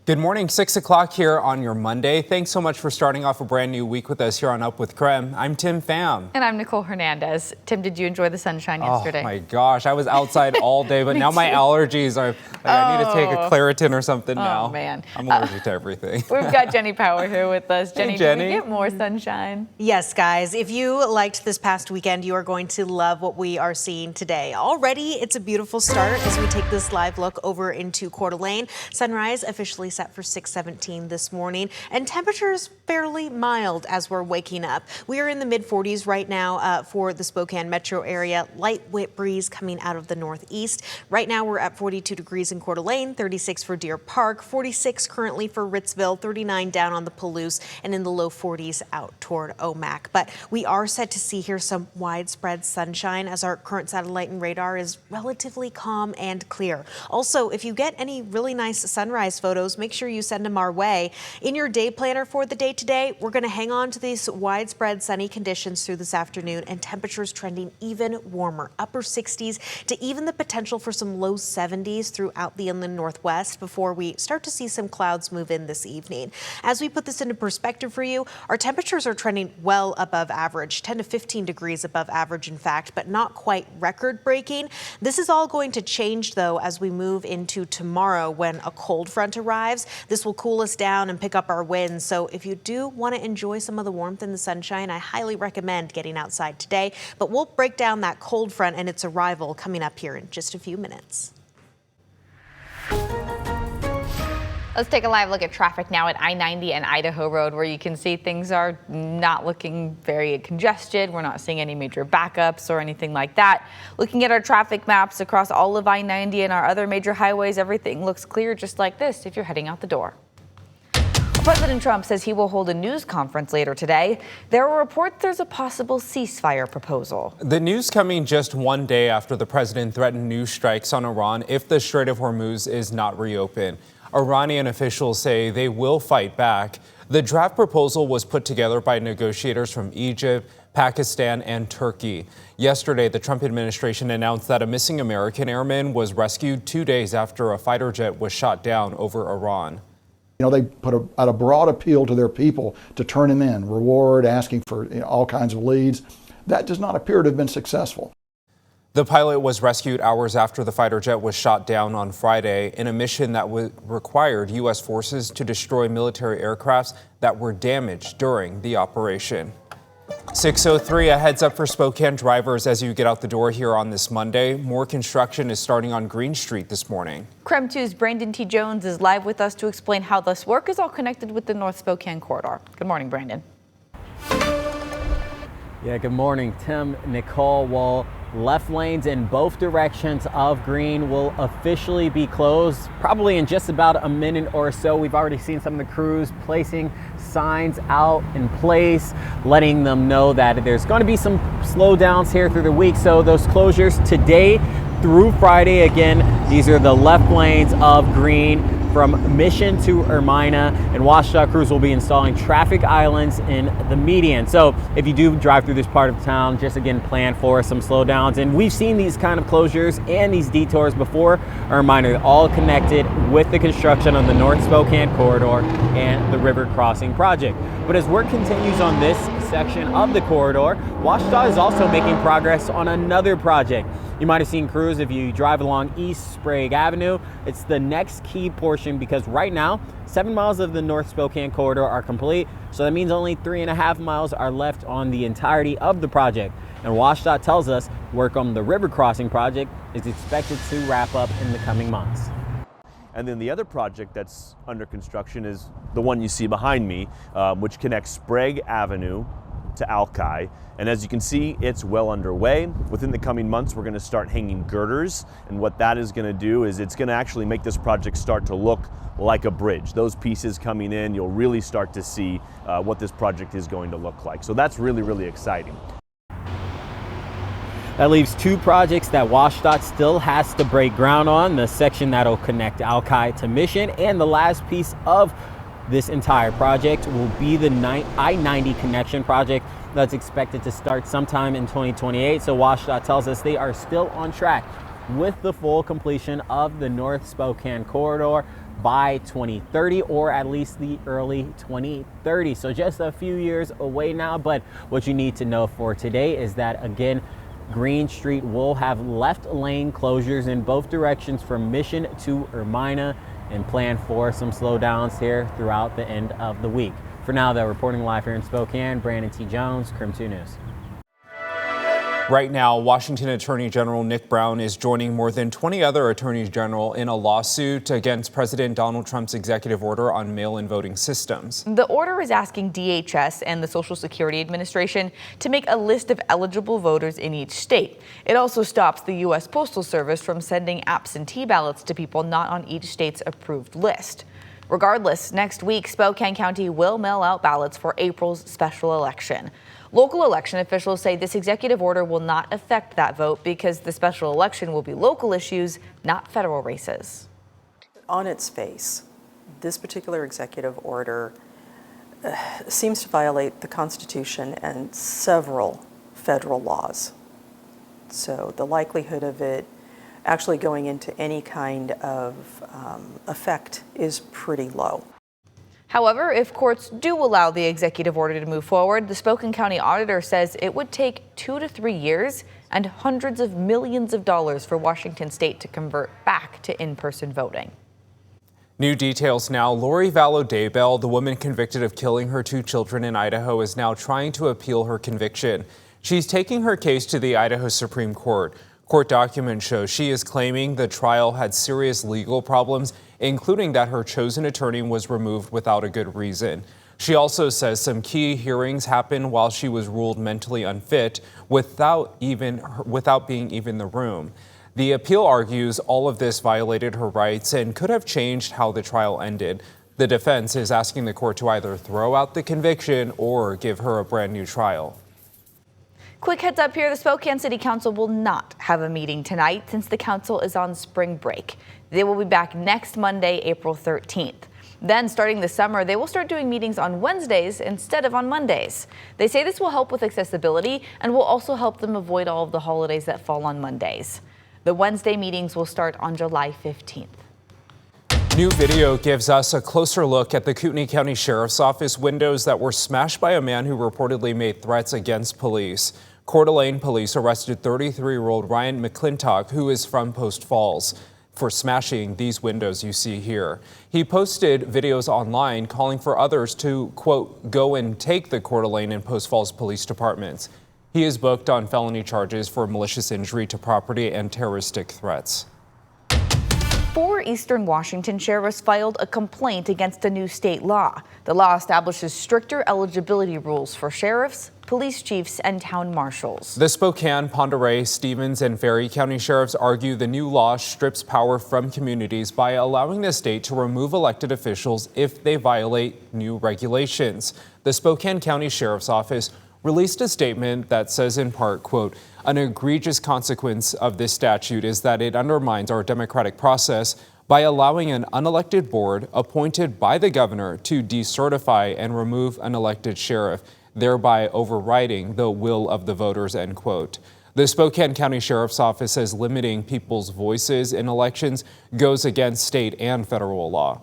Good morning, 6 o'clock here on your Monday. Thanks so much for starting off a brand new week with us here on Up with KREM. I'm Tim Pham. And I'm Nicole Hernandez. Tim, did you enjoy the sunshine yesterday? Oh my gosh, I was outside all day, but now my allergies are, I need to take a Claritin or something now. Oh man. I'm allergic to everything. We've got Jenny Power here with us. Jenny, Hey, Jenny. Did we get more sunshine? Yes, guys, if you liked this past weekend, you are going to love what we are seeing today. Already, it's a beautiful start as we take this live look over into Cordelane. Sunrise officially set for 6:17 this morning, and temperatures fairly mild as we're waking up. We are in the mid-40s right now for the Spokane metro area. Light wind breeze coming out of the northeast. Right now, we're at 42 degrees in Coeur d'Alene, 36 for Deer Park, 46 currently for Ritzville, 39 down on the Palouse, and in the low 40s out toward Omak. But we are set to see here some widespread sunshine as our current satellite and radar is relatively calm and clear. Also, if you get any really nice sunrise photos, make sure you send them our way. In your day planner for the day today, we're going to hang on to these widespread sunny conditions through this afternoon, and temperatures trending even warmer, upper 60s to even the potential for some low 70s throughout the inland northwest before we start to see some clouds move in this evening. As we put this into perspective for you, our temperatures are trending well above average, 10 to 15 degrees above average, in fact, but not quite record breaking. This is all going to change, though, as we move into tomorrow when a cold front arrives. This will cool us down and pick up our winds. So if you do want to enjoy some of the warmth and the sunshine, I highly recommend getting outside today. But we'll break down that cold front and its arrival coming up here in just a few minutes. Let's take a live look at traffic now at I-90 and Idaho Road, where you can see things are not looking very congested. We're not seeing any major backups or anything like that. Looking at our traffic maps across all of I-90 and our other major highways, everything looks clear just like this if you're heading out the door. President Trump says he will hold a news conference later today. There are reports there's a possible ceasefire proposal. The news coming just one day after the president threatened new strikes on Iran if the Strait of Hormuz is not reopened. Iranian officials say they will fight back. The draft proposal was put together by negotiators from Egypt, Pakistan, and Turkey. Yesterday, the Trump administration announced that a missing American airman was rescued 2 days after a fighter jet was shot down over Iran. You know, they put out a broad appeal to their people to turn him in, reward, asking for all kinds of leads. That does not appear to have been successful. The pilot was rescued hours after the fighter jet was shot down on Friday in a mission that required U.S. forces to destroy military aircrafts that were damaged during the operation. 6:03, a heads up for Spokane drivers as you get out the door here on this Monday. More construction is starting on Green Street this morning. KREM 2's Brandon T. Jones is live with us to explain how this work is all connected with the North Spokane corridor. Good morning, Brandon. Yeah, good morning, Tim, Nicole. Well, left lanes in both directions of Green will officially be closed probably in just about a minute or so. We've already seen some of the crews placing signs out in place, letting them know that there's going to be some slowdowns here through the week. So those closures today through Friday, again, these are the left lanes of Green from Mission to Ermina, and WashDOT crews will be installing traffic islands in the median. So if you do drive through this part of town, just again plan for some slowdowns. And we've seen these kind of closures and these detours before. Ermina, all connected with the construction on the North Spokane corridor and the river crossing project. But as work continues on this section of the corridor, WashDOT is also making progress on another project. You might have seen crews if you drive along East Sprague Avenue. It's the next key portion because right now, 7 miles of the North Spokane corridor are complete. So that means only 3.5 miles are left on the entirety of the project. And WashDOT tells us work on the river crossing project is expected to wrap up in the coming months. And then the other project that's under construction is the one you see behind me, which connects Sprague Avenue to Alki. And as you can see, it's well underway. Within the coming months, we're going to start hanging girders. And what that is going to do is it's going to actually make this project start to look like a bridge. Those pieces coming in, you'll really start to see what this project is going to look like. So that's really, really exciting. That leaves two projects that WashDOT still has to break ground on, the section that'll connect Alki to Mission, and the last piece of this entire project will be the I-90 connection project that's expected to start sometime in 2028. So WashDOT tells us they are still on track with the full completion of the North Spokane corridor. by 2030 or at least the early 2030s. So just a few years away now. But what you need to know for today is that, again, Green Street will have left lane closures in both directions from Mission to Ermina, and plan for some slowdowns here throughout the end of the week. For now, though, reporting live here in Spokane, Brandon T. Jones, KREM 2 News. Right now, Washington Attorney General Nick Brown is joining more than 20 other attorneys general in a lawsuit against President Donald Trump's executive order on mail-in voting systems. The order is asking DHS and the Social Security Administration to make a list of eligible voters in each state. It also stops the U.S. Postal Service from sending absentee ballots to people not on each state's approved list. Regardless, next week, Spokane County will mail out ballots for April's special election. Local election officials say this executive order will not affect that vote because the special election will be local issues, not federal races. On its face, this particular executive order seems to violate the Constitution and several federal laws. So the likelihood of it actually going into any kind of effect is pretty low. However, if courts do allow the executive order to move forward, the Spokane County Auditor says it would take 2 to 3 years and hundreds of millions of dollars for Washington State to convert back to in-person voting. New details now. Lorie Valow Debel, the woman convicted of killing her 2 children in Idaho, is now trying to appeal her conviction. She's taking her case to the Idaho Supreme Court. Court documents show she is claiming the trial had serious legal problems, including that her chosen attorney was removed without a good reason. She also says some key hearings happened while she was ruled mentally unfit without being in the room. The appeal argues all of this violated her rights and could have changed how the trial ended. The defense is asking the court to either throw out the conviction or give her a brand new trial. Quick heads up here, the Spokane City Council will not have a meeting tonight since the council is on spring break. They will be back next Monday, April 13th. Then, starting this summer, they will start doing meetings on Wednesdays instead of on Mondays. They say this will help with accessibility and will also help them avoid all of the holidays that fall on Mondays. The Wednesday meetings will start on July 15th. New video gives us a closer look at the Kootenai County Sheriff's Office windows that were smashed by a man who reportedly made threats against police. Cordelane police arrested 33-year-old Ryan McClintock, who is from Post Falls, for smashing these windows you see here. He posted videos online calling for others to, quote, go and take the Cordelane and Post Falls police departments. He is booked on felony charges for malicious injury to property and terroristic threats. 4 Eastern Washington sheriffs filed a complaint against a new state law. The law establishes stricter eligibility rules for sheriffs, police chiefs, and town marshals. The Spokane, Pend Oreille, Stevens, and Ferry County sheriffs argue the new law strips power from communities by allowing the state to remove elected officials if they violate new regulations. The Spokane County Sheriff's Office released a statement that says in part, quote, an egregious consequence of this statute is that it undermines our democratic process by allowing an unelected board appointed by the governor to decertify and remove an elected sheriff, thereby overriding the will of the voters, end quote. The Spokane County Sheriff's Office says limiting people's voices in elections goes against state and federal law.